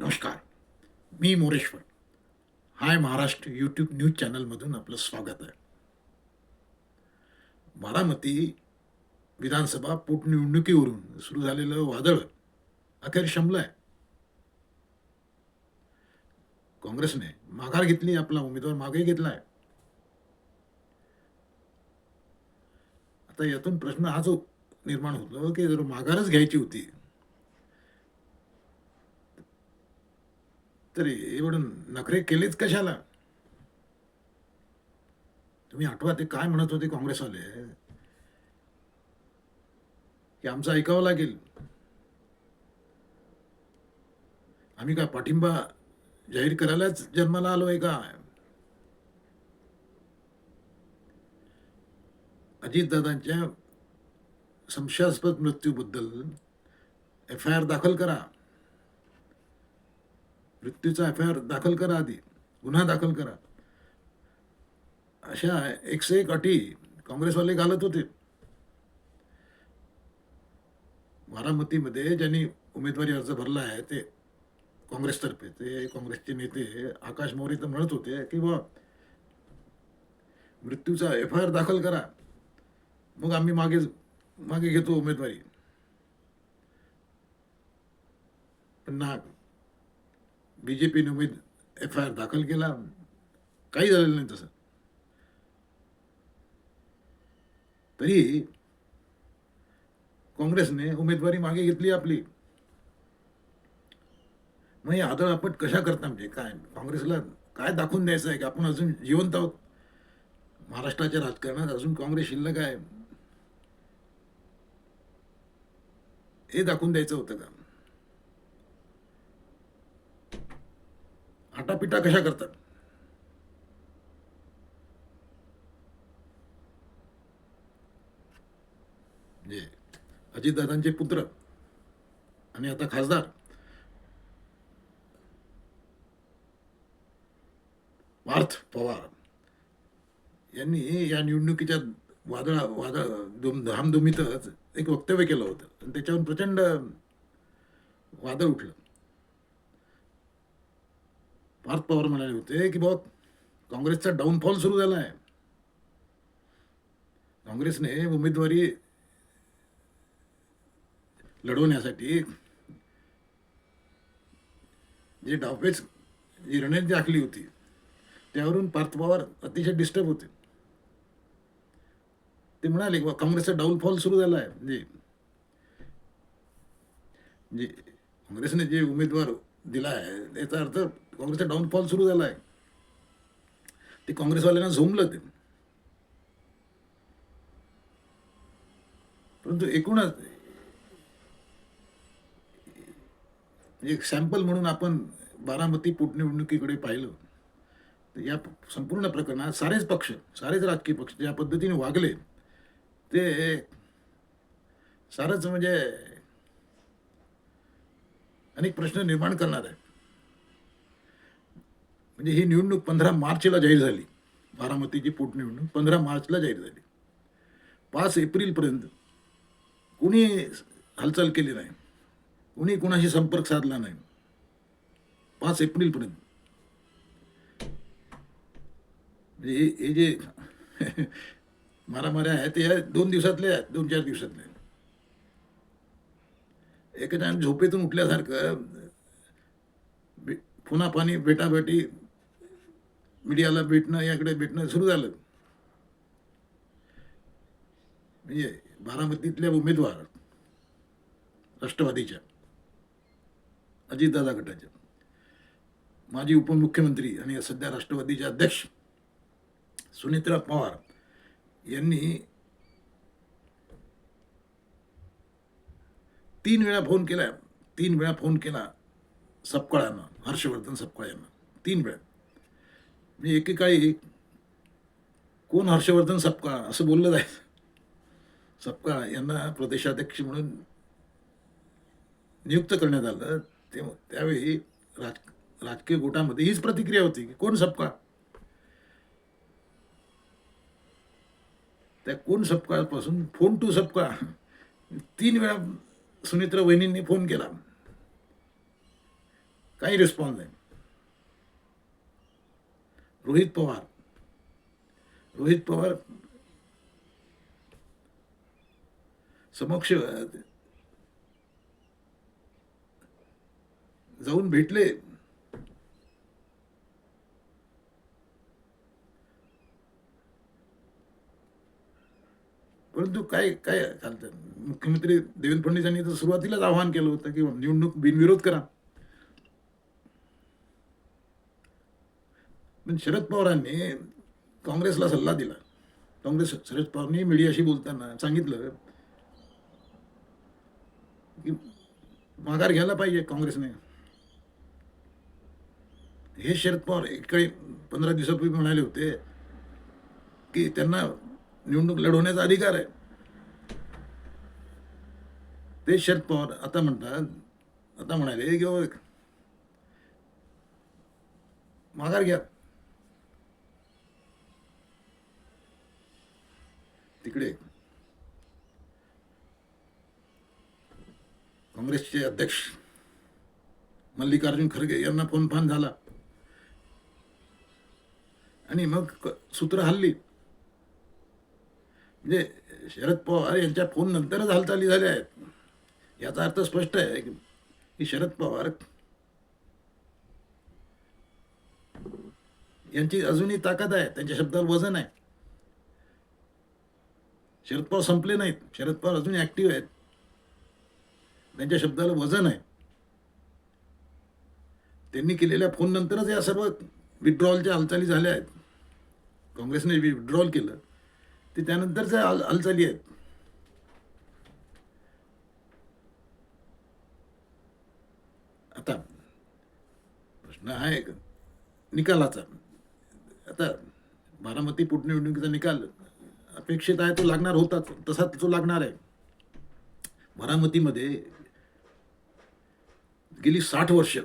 नमस्कार. मी मोरेश्वर. हाय Maharashtra YouTube news चॅनलमधून आपलं स्वागत आहे. बारामती विधानसभा पोटनिवडणुकीवरून सुरू झालेलं वादळ अखेर शमलंय. काँग्रेसने माघार घेतली, आपला उमेदवार मागे घेतलाय. आता यातून प्रश्न हाच निर्माण होतो की जर माघारच घ्यायची होती तर एवढं नखरे केलेच कशाला? तुम्ही आठवा ते काय म्हणत होते काँग्रेसवाले, की आमचं ऐकावं लागेल. आम्ही काय पाठिंबा जाहीर करायलाच जन्माला आलोय का? अजितदादांच्या संशयास्पद मृत्यूबद्दल एफ-आय-आर दाखल करा. मृत्यूचा एफ-आय-आर दाखल करा, आधी गुन्हा दाखल करा. अशा एकशे एक अटी काँग्रेसवाले घालत होते. बारामतीमध्ये ज्यांनी उमेदवारी अर्ज भरला आहे ते काँग्रेसतर्फे, ते काँग्रेसचे नेते आकाश मोरे तर म्हणत होते की बा मृत्यूचा एफ-आय-आर दाखल करा, मग आम्ही मागे मागे घेतो उमेदवारी. पण ना, बीजेपीने एफ-आय-आर दाखल केला, काही झालेलं नाही तसं. तरी काँग्रेसने उमेदवारी मागे घेतली आपली. मग हे आदळआपट कशा करता, म्हणजे काय काँग्रेसला काय दाखवून द्यायचं आहे की आपण अजून जिवंत आहोत? महाराष्ट्राच्या राजकारणात अजून काँग्रेस शिल्लक आहे हे दाखवून द्यायचं होतं का? आटापिटा कशा करतात? म्हणजे अजितदादांचे पुत्र आणि आता खासदार पार्थ पवार यांनी या निवडणुकीच्या धामधुमीतच एक वक्तव्य केलं होतं आणि त्याच्यावर प्रचंड वादळ उठलं. पार्थ पवार म्हणाले होते की बहुत काँग्रेसचा डाऊनफॉल सुरू झाला आहे. काँग्रेसने उमेदवारी लढवण्यासाठी जे डावपेच जी रणनीती आखली होती त्यावरून पार्थ पवार अतिशय डिस्टर्ब होते. ते म्हणाले की काँग्रेसचा डाऊनफॉल सुरू झाला आहे. म्हणजे काँग्रेसने जे उमेदवार दिला आहे याचा अर्थ काँग्रेसचा डाऊनफॉल सुरू झाला आहे. ते काँग्रेसवाल्यांना झोंबलं ते. परंतु एकूणच एक सॅम्पल म्हणून आपण बारामती पोटनिवडणुकीकडे पाहिलं तर या संपूर्ण प्रकरणात सारेच पक्ष, सारेच राजकीय पक्ष ज्या पद्धतीने वागले ते सारच म्हणजे अनेक प्रश्न निर्माण करणार आहे. म्हणजे ही निवडणूक 15 मार्चला जाहीर झाली. बारामतीची पोटनिवडणूक 15 मार्चला जाहीर झाली. 5 एप्रिलपर्यंत कुणी हालचाल केली नाही, कुणी कुणाशी संपर्क साधला नाही. 5 एप्रिलपर्यंत म्हणजे हे जे मारामाऱ्या आहेत ते 2 दिवसातले आहेत, 2-4 दिवसातले. एका टाइम झोपेतून उठल्यासारखं पुन्हा पाणी भेटाभेटी, मीडियाला भेटणं, याकडे भेटणं सुरू झालं. म्हणजे बारामतीतल्या उमेदवार राष्ट्रवादीच्या अजितदादा गटाच्या माजी उपमुख्यमंत्री आणि सध्या राष्ट्रवादीचे अध्यक्ष सुनेत्रा पवार यांनी 3 वेळा फोन केला. 3 वेळा फोन केला सपकाळ यांना, हर्षवर्धन सपकाळ यांना 3 वेळा. म्हणजे एकेकाळी कोण हर्षवर्धन सपकाळ असं बोललं जायचं. सपकाळ यांना प्रदेशाध्यक्ष म्हणून नियुक्त करण्यात आलं. त्यावेळी राजकीय गोटामध्ये हीच प्रतिक्रिया होती की कोण सपकाळ. त्या कोण सपकाळपासून फोन टू सपकाळ 3 वेळा सुनेत्रा वहिनींनी फोन केला. काही रिस्पॉन्स नाही. रोहित पवार समक्ष जाऊन भेटले, परंतु काय काय चालतं. मुख्यमंत्री देवेंद्र फडणवीस यांनी तर सुरुवातीलाच आवाहन केलं होतं की निवडणूक बिनविरोध करा. पण शरद पवारांनी काँग्रेसला सल्ला दिला. शरद पवारांनी मीडियाशी बोलताना सांगितलं की माघार घ्यायला पाहिजे काँग्रेसने. हे शरद पवार काही 15 दिवसापूर्वी म्हणाले होते की त्यांना निवडणूक लढवण्याचा अधिकार आहे. ते शरद पवार आता म्हणतात, आता म्हणाले की माघार घ्या. तिकडे काँग्रेसचे अध्यक्ष मल्लिकार्जुन खरगे यांना फोन झाला आणि मग सूत्र हल्ली. म्हणजे शरद पवार यांच्या फोन नंतरच हालचाली झाल्या आहेत. याचा अर्थ स्पष्ट आहे की शरद पवार यांची अजूनही ताकद आहे, त्यांच्या शब्दाला वजन आहे. शरद पवार संपले नाहीत, शरद पवार अजून ऍक्टिव्ह आहेत, त्यांच्या शब्दाला वजन आहे. त्यांनी केलेल्या फोन नंतरच या सर्व विड्रॉलच्या हालचाली झाल्या आहेत. काँग्रेसने विड्रॉल केलं ते त्यानंतरच्या हालचाली आहेत. आता प्रश्न आहे निकालाचा. आता बारामती पोटनिवडणुकीचा निकाल अपेक्षित आहे, तो लागणार होता, तसा तो लागणार आहे. बारामतीमध्ये गेली 60 वर्ष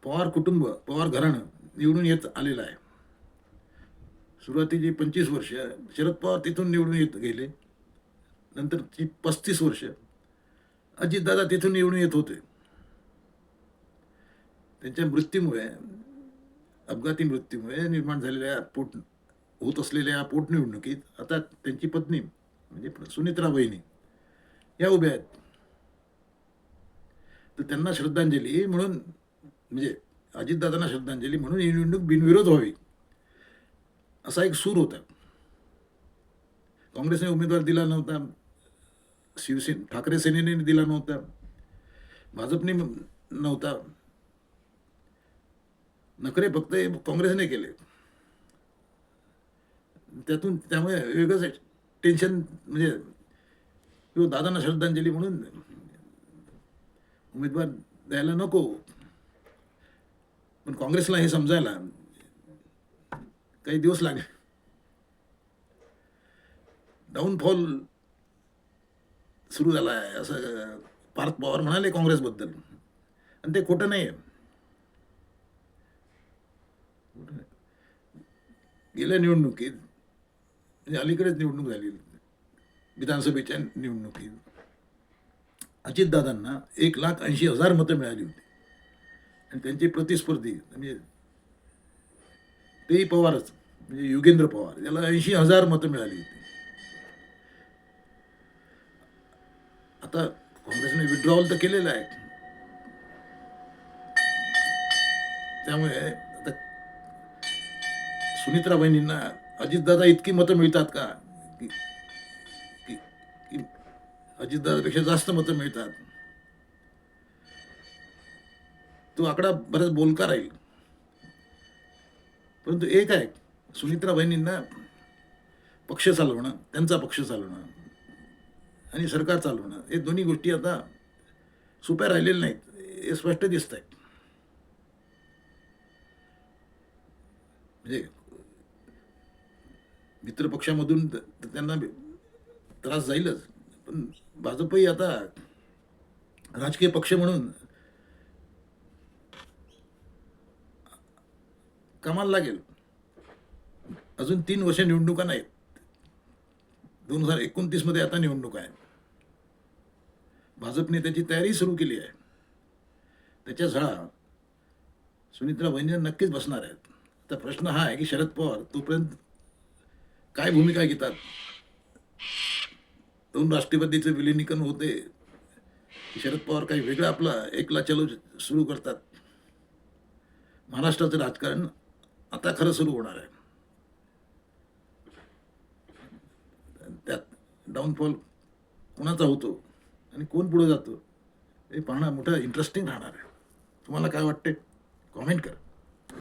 पवार कुटुंब, पवार घराणं निवडून येत आलेलं आहे. सुरुवातीची 25 वर्ष शरद पवार तिथून निवडून येत गेले, नंतरची 35 वर्ष अजितदादा तिथून निवडून येत होते. त्यांच्या मृत्यूमुळे, अपघाती मृत्यूमुळे निर्माण झालेल्या होत असलेल्या पोटनिवडणुकीत आता त्यांची पत्नी म्हणजे सुनित्रा वहिनी या उभ्या आहेत. तर त्यांना श्रद्धांजली म्हणून, म्हणजे अजितदादांना श्रद्धांजली म्हणून ही निवडणूक बिनविरोध व्हावी असा एक सूर होता. काँग्रेसने उमेदवार दिला नव्हता, ठाकरे सेनेने दिला नव्हता, भाजपने नव्हता. नखरे फक्त काँग्रेसने केले. त्यामुळे वेगळंच टेन्शन, म्हणजे किंवा दादांना श्रद्धांजली म्हणून उमेदवार द्यायला नको. पण काँग्रेसला हे समजायला काही दिवस लागले. डाऊनफॉल सुरू झाला आहे असं पार्थ पवार म्हणाले काँग्रेसबद्दल, आणि ते खोटं नाही आहे. गेल्या निवडणुकीत, म्हणजे अलीकडेच निवडणूक झाली विधानसभेच्या निवडणुकीत, अजितदादांना 1,80,000 मतं मिळाली होती. आणि त्यांचे प्रतिस्पर्धी म्हणजे तेही पवारच, म्हणजे युगेंद्र पवार, याला 80,000 मतं मिळाली होती. आता काँग्रेसने विड्रॉवल तर केलेलं आहे. त्यामुळे आता सुनित्रा बहिणींना अजितदादा इतकी मतं मिळतात का की अजितदादापेक्षा जास्त मतं मिळतात, तो आकडा बराच बोलका राहील. परंतु एक आहे, सुनित्रा बहिणींना पक्ष चालवणं, त्यांचा पक्ष चालवणं आणि सरकार चालवणं, हे दोन्ही गोष्टी आता सोप्या राहिलेल्या नाहीत, हे स्पष्ट दिसत आहे. म्हणजे मित्रपक्षामधून त्यांना त्रास जाईलच, पण भाजपही आता राजकीय पक्ष म्हणून कामाला लागेल. अजून 3 वर्ष निवडणुका नाहीत. 2029 मध्ये आता निवडणूक आहे. भाजपने त्याची तयारी सुरू केली आहे. त्याच्या झळा सुनित्रा वहिनी नक्कीच बसणार आहेत. आता प्रश्न हा आहे की शरद पवार तोपर्यंत काय भूमिका घेतात. दोन राष्ट्रवादीचं विलिनीकरण होते की शरद पवार काही वेगळं आपला एकला चलो सुरू करतात. महाराष्ट्राचं राजकारण आता खरं सुरू होणार आहे. त्यात डाऊनफॉल कोणाचा होतो आणि कोण पुढे जातो हे पाहणं मोठं इंटरेस्टिंग राहणार आहे. तुम्हाला काय वाटते? कॉमेंट करा.